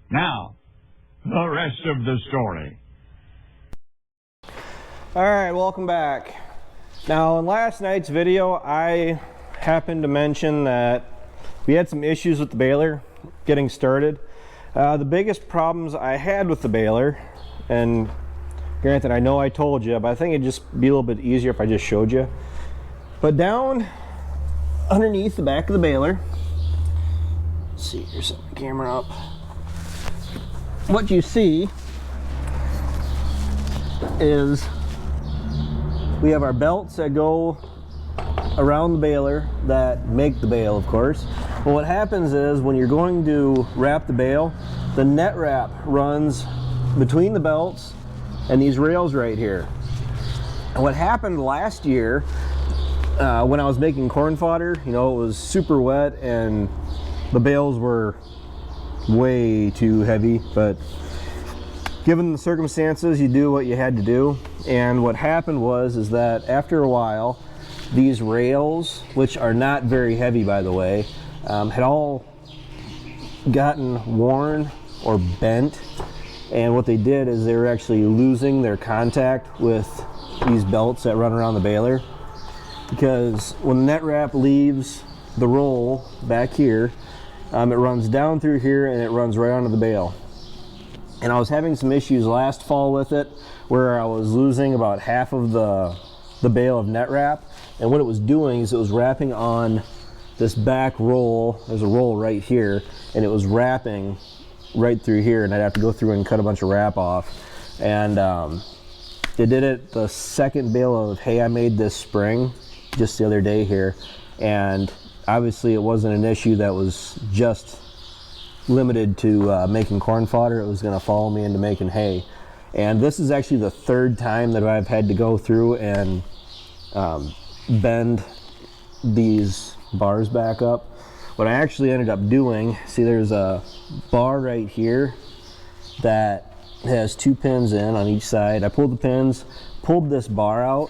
Now, the rest of the story. All right, welcome back. Now, in last night's video, I happened to mention that we had some issues with the baler getting started. The biggest problems I had with the baler, and granted, I know I told you, but I think it'd just be a little bit easier if I just showed you. But down underneath the back of the baler, let's see, here's the camera up. What you see is we have our belts that go around the baler that make the bale, of course. But what happens is when you're going to wrap the bale, the net wrap runs between the belts and these rails right here. And what happened last year when I was making corn fodder, you know, it was super wet and the bales were way too heavy, but given the circumstances, you do what you had to do. And what happened is that after a while, these rails, which are not very heavy, by the way, had all gotten worn or bent. And what they did is they were actually losing their contact with these belts that run around the baler. Because when the net wrap leaves the roll back here, it runs down through here and it runs right onto the bale. And I was having some issues last fall with it, where I was losing about half of the bale of net wrap. And what it was doing is it was wrapping on this back roll. There's a roll right here, and it was wrapping right through here, and I'd have to go through and cut a bunch of wrap off. And they did it the second bale of hay I made this spring, just the other day here. And obviously it wasn't an issue that was just limited to making corn fodder. It was going to follow me into making hay. And this is actually the third time that I've had to go through and bend these bars back up. What I actually ended up doing, see, there's a bar right here that has 2 pins in on each side. I pulled the pins, pulled this bar out,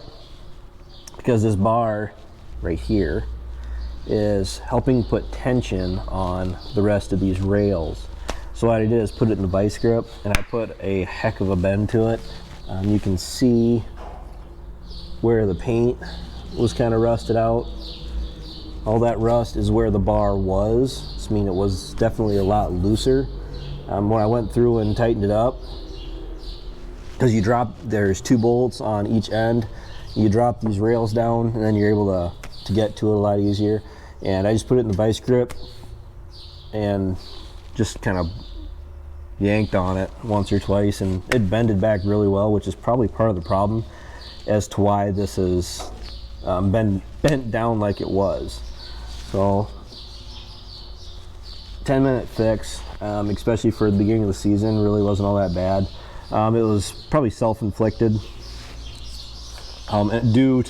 because this bar right here is helping put tension on the rest of these rails. So what I did is put it in the vice grip, and I put a heck of a bend to it. You can see where the paint was kind of rusted out. All that rust is where the bar was. I mean, it was definitely a lot looser. When I went through and tightened it up, because there's 2 bolts on each end. You drop these rails down, and then you're able to get to it a lot easier. And I just put it in the vice grip and just kind of yanked on it once or twice, and it bended back really well, which is probably part of the problem as to why this is bent down like it was. So 10-minute fix, especially for the beginning of the season, really wasn't all that bad. It was probably self-inflicted, due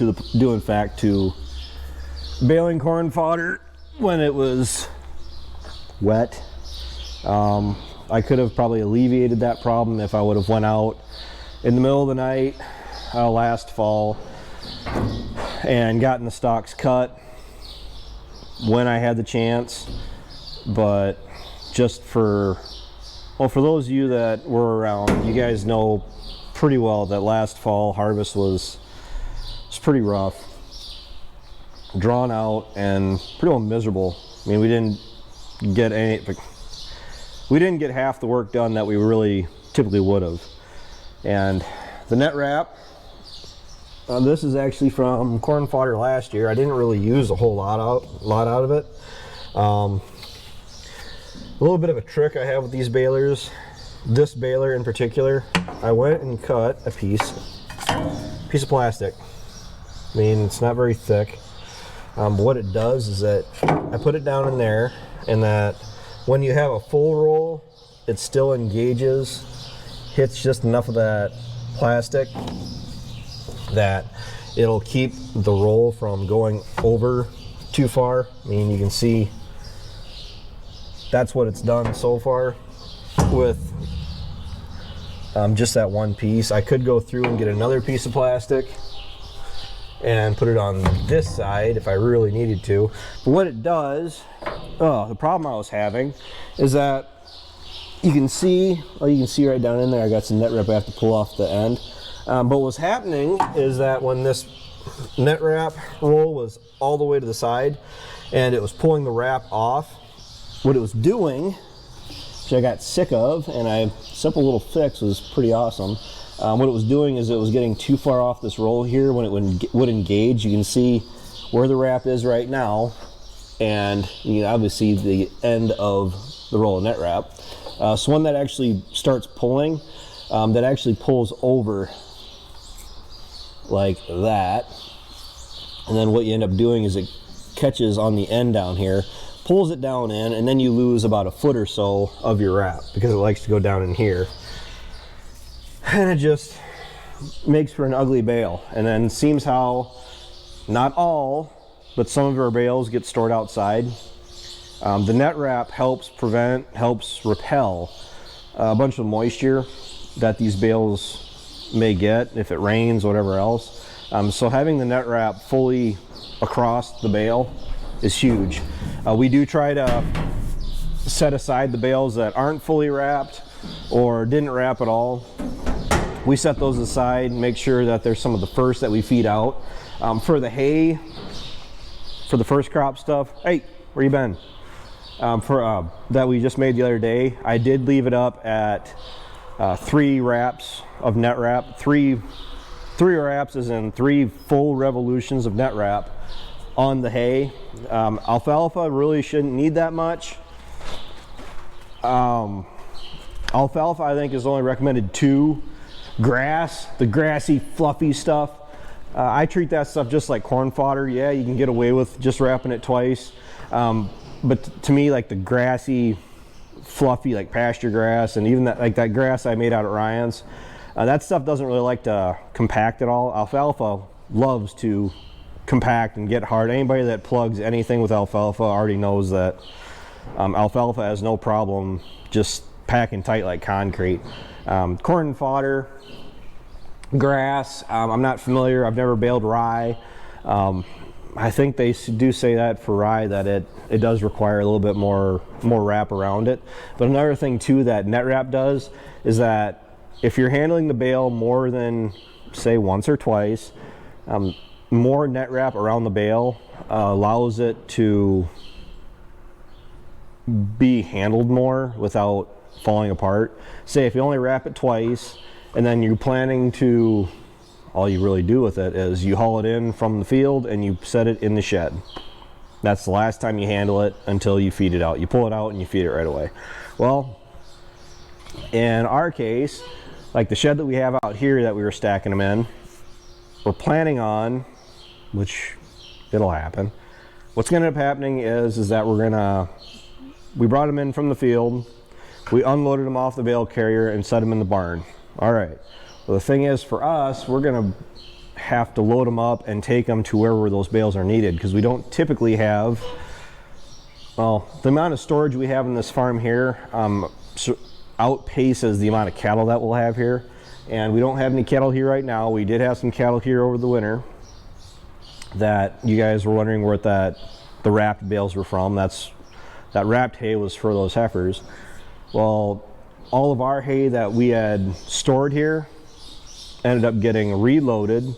in fact to baling corn fodder when it was wet. I could have probably alleviated that problem if I would have went out in the middle of the night last fall and gotten the stalks cut when I had the chance. But just for those of you that were around, you guys know pretty well that last fall harvest was pretty rough, drawn out, and pretty well miserable. I mean, we didn't get half the work done that we really typically would have. And the net wrap, this is actually from corn fodder last year. I didn't really use a whole lot out of it. A little bit of a trick I have with these balers, this baler in particular, I went and cut a piece of plastic. I mean, it's not very thick. But what it does is that I put it down in there, and that when you have a full roll, it still engages, hits just enough of that plastic that it'll keep the roll from going over too far. I mean, you can see that's what it's done so far with just that one piece. I could go through and get another piece of plastic and put it on this side if I really needed to. But what it does, the problem I was having is that you can see, oh, you can see right down in there, I got some net wrap I have to pull off the end. But what's happening is that when this net wrap roll was all the way to the side and it was pulling the wrap off, what it was doing, which I got sick of, and a simple little fix was pretty awesome. What it was doing is it was getting too far off this roll here. When it would engage, you can see where the wrap is right now, and you can obviously see the end of the roll of net wrap. So when that actually starts pulling, that actually pulls over like that, and then what you end up doing is it catches on the end down here, pulls it down in, and then you lose about a foot or so of your wrap because it likes to go down in here, and it just makes for an ugly bale. And then seems how not all, but some of our bales get stored outside. The net wrap helps repel a bunch of moisture that these bales may get if it rains, whatever else. So having the net wrap fully across the bale is huge. We do try to set aside the bales that aren't fully wrapped or didn't wrap at all. We set those aside and make sure that there's some of the first that we feed out. For the hay, for the first crop stuff, hey, where you been? That we just made the other day, I did leave it up at 3 wraps of net wrap. Three wraps is in 3 full revolutions of net wrap on the hay. Alfalfa really shouldn't need that much. Alfalfa, I think, is only recommended 2. Grass, the grassy, fluffy stuff, I treat that stuff just like corn fodder. Yeah, you can get away with just wrapping it twice. But to me, like the grassy, fluffy, like pasture grass, and even that, like that grass I made out at Ryan's, that stuff doesn't really like to compact at all. Alfalfa loves to compact and get hard. Anybody that plugs anything with alfalfa already knows that alfalfa has no problem just packing tight like concrete. Corn fodder, grass, I'm not familiar. I've never baled rye. I think they do say that for rye, that it does require a little bit more wrap around it. But another thing too that net wrap does is that if you're handling the bale more than, say, once or twice, more net wrap around the bale allows it to be handled more without falling apart. Say if you only wrap it twice and then you're planning to, all you really do with it is you haul it in from the field and you set it in the shed. That's the last time you handle it until you feed it out. You pull it out and you feed it right away. Well, in our case, like the shed that we have out here that we were stacking them in, we're planning on, which it'll happen, what's going to end up happening is that we brought them in from the field, we unloaded them off the bale carrier and set them in the barn. All right. Well, the thing is, for us, we're going to have to load them up and take them to wherever those bales are needed, because we don't typically have, well, the amount of storage we have in this farm here outpaces the amount of cattle that we'll have here. And we don't have any cattle here right now. We did have some cattle here over the winter that you guys were wondering where the wrapped bales were from. That wrapped hay was for those heifers. Well, all of our hay that we had stored here ended up getting reloaded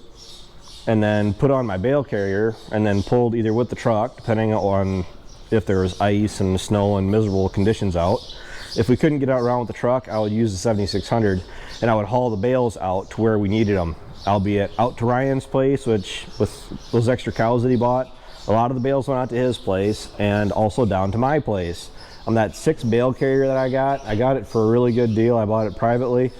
and then put on my bale carrier and then pulled either with the truck, depending on if there was ice and snow and miserable conditions out. If we couldn't get out around with the truck, I would use the 7600 and I would haul the bales out to where we needed them, albeit out to Ryan's place, which with those extra cows that he bought, a lot of the bales went out to his place, and also down to my place. On that 6 bale carrier that I got it for a really good deal. I bought it privately.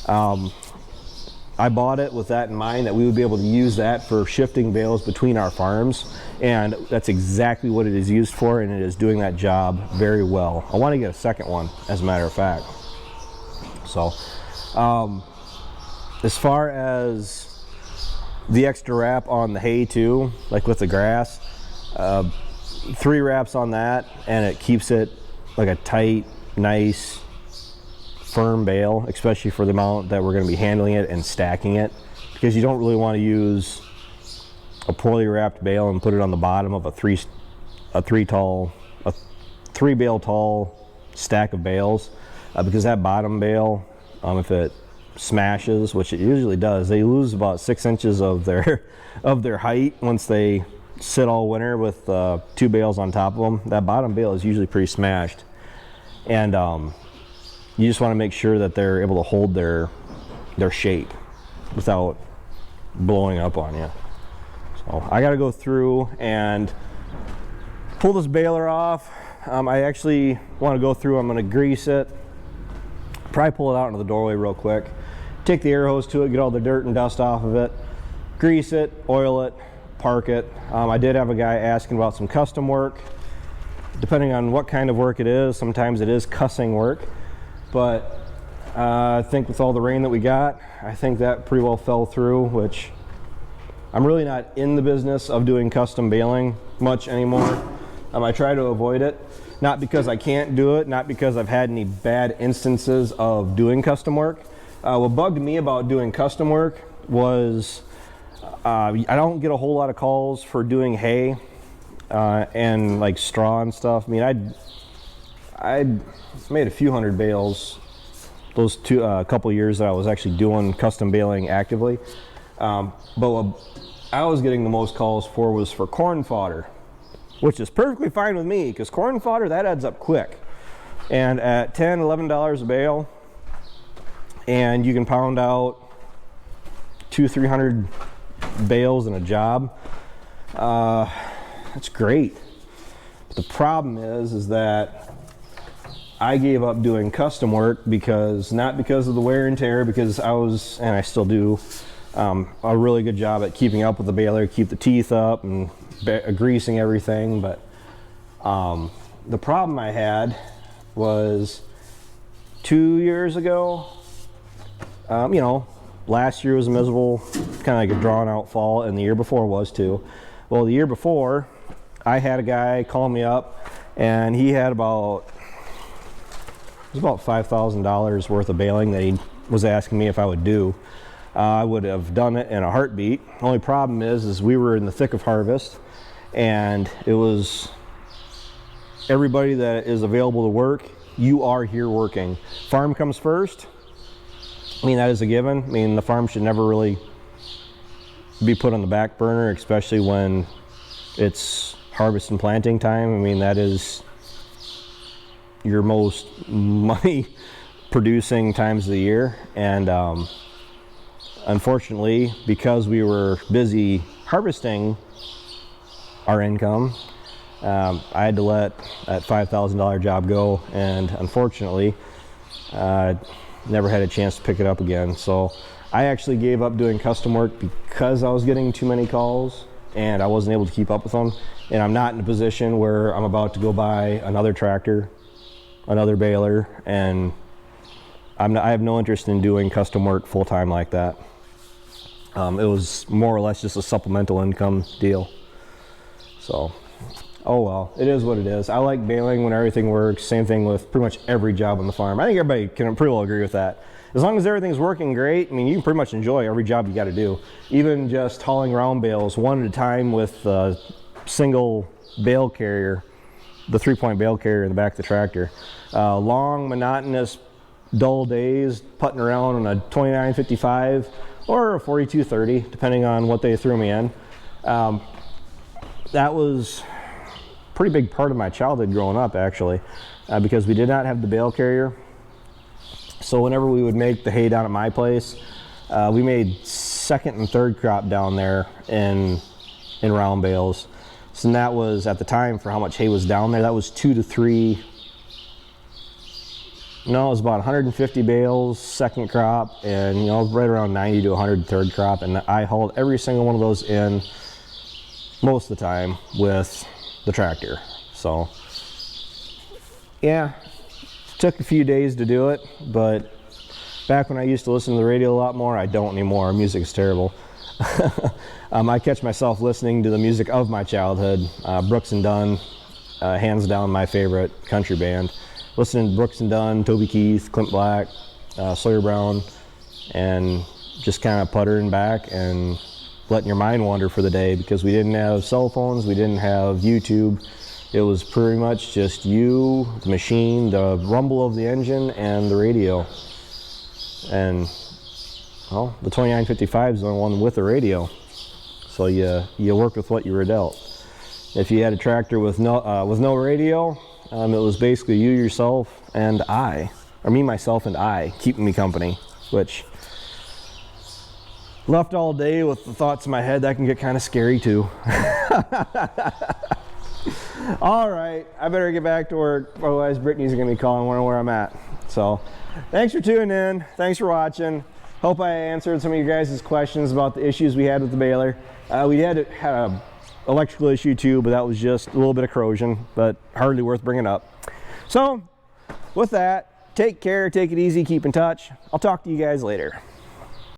I bought it with that in mind, that we would be able to use that for shifting bales between our farms, and that's exactly what it is used for, and it is doing that job very well. I want to get a second one, as a matter of fact. So as far as the extra wrap on the hay too, like with the grass, 3 wraps on that, and it keeps it like a tight, nice, firm bale, especially for the amount that we're going to be handling it and stacking it, because you don't really want to use a poorly wrapped bale and put it on the bottom of a 3 bale tall stack of bales. because that bottom bale, if it smashes, which it usually does, they lose about 6 inches of their height once they sit all winter with 2 bales on top of them. That bottom bale is usually pretty smashed, and you just want to make sure that they're able to hold their shape without blowing up on you. So I got to go through and pull this baler off. I actually want to go through, I'm going to grease it, probably pull it out into the doorway real quick, take the air hose to it, get all the dirt and dust off of it, grease it, oil it, park it. I did have a guy asking about some custom work. Depending on what kind of work it is, sometimes it is cussing work, but I think with all the rain that we got, I think that pretty well fell through, which I'm really not in the business of doing custom baling much anymore. I try to avoid it, not because I can't do it, not because I've had any bad instances of doing custom work. What bugged me about doing custom work was I don't get a whole lot of calls for doing hay and like straw and stuff. I mean, I made a few hundred bales those couple years that I was actually doing custom baling actively. But what I was getting the most calls for was for corn fodder, which is perfectly fine with me, because corn fodder, that adds up quick. And at $10, $11 a bale, and you can pound out 200-300 bales in a job, that's great. But the problem is that I gave up doing custom work because, not because of the wear and tear, because I was, and I still do, a really good job at keeping up with the baler, keep the teeth up and greasing everything. But the problem I had was 2 years ago, you know, last year was a miserable, kind of like a drawn out fall, and the year before was too. Well, the year before, I had a guy call me up, and he had about $5,000 worth of baling that he was asking me if I would do. I would have done it in a heartbeat. Only problem is we were in the thick of harvest, and it was everybody that is available to work, you are here working. Farm comes first. I mean, that is a given. I mean, the farm should never really be put on the back burner, especially when it's harvest and planting time. I mean, that is your most money producing times of the year. And unfortunately, because we were busy harvesting our income, I had to let that $5,000 job go, and unfortunately never had a chance to pick it up again. So I actually gave up doing custom work because I was getting too many calls and I wasn't able to keep up with them. And I'm not in a position where I'm about to go buy another tractor, another baler, and I have no interest in doing custom work full-time like that. It was more or less just a supplemental income deal. So, oh well, it is what it is. I like baling when everything works. Same thing with pretty much every job on the farm. I think everybody can pretty well agree with that. As long as everything's working great, I mean, you can pretty much enjoy every job you got to do. Even just hauling round bales one at a time with a single bale carrier, the 3-point bale carrier in the back of the tractor. Long, monotonous, dull days putting around on a 2955 or a 4230, depending on what they threw me in. That was a pretty big part of my childhood growing up, actually, because we did not have the bale carrier. So whenever we would make the hay down at my place, we made second and third crop down there in round bales. So that was, at the time, for how much hay was down there, that was 2 to 3, no, it was about 150 bales second crop, and you know, right around 90 to 100 third crop. And I hauled every single one of those in most of the time with the tractor. So yeah, took a few days to do it, but back when I used to listen to the radio a lot more, I don't anymore. Music is terrible. I catch myself listening to the music of my childhood. Brooks and Dunn, hands down my favorite country band. Listening to Brooks and Dunn, Toby Keith, Clint Black, Sawyer Brown, and just kind of puttering back and letting your mind wander for the day, because we didn't have cell phones, we didn't have YouTube. It was pretty much just you, the machine, the rumble of the engine, and the radio. And well, the 2955 is the only one with a radio, so you work with what you were dealt. If you had a tractor with no radio, it was basically you, yourself, and I, or me, myself, and I, keeping me company. Which, left all day with the thoughts in my head, that can get kind of scary too. All right, I better get back to work, otherwise Brittany's gonna be calling, wondering where I'm at. So, thanks for tuning in. Thanks for watching. Hope I answered some of you guys' questions about the issues we had with the baler. We had a electrical issue too, but that was just a little bit of corrosion, but hardly worth bringing up. So, with that, take care, take it easy, keep in touch. I'll talk to you guys later.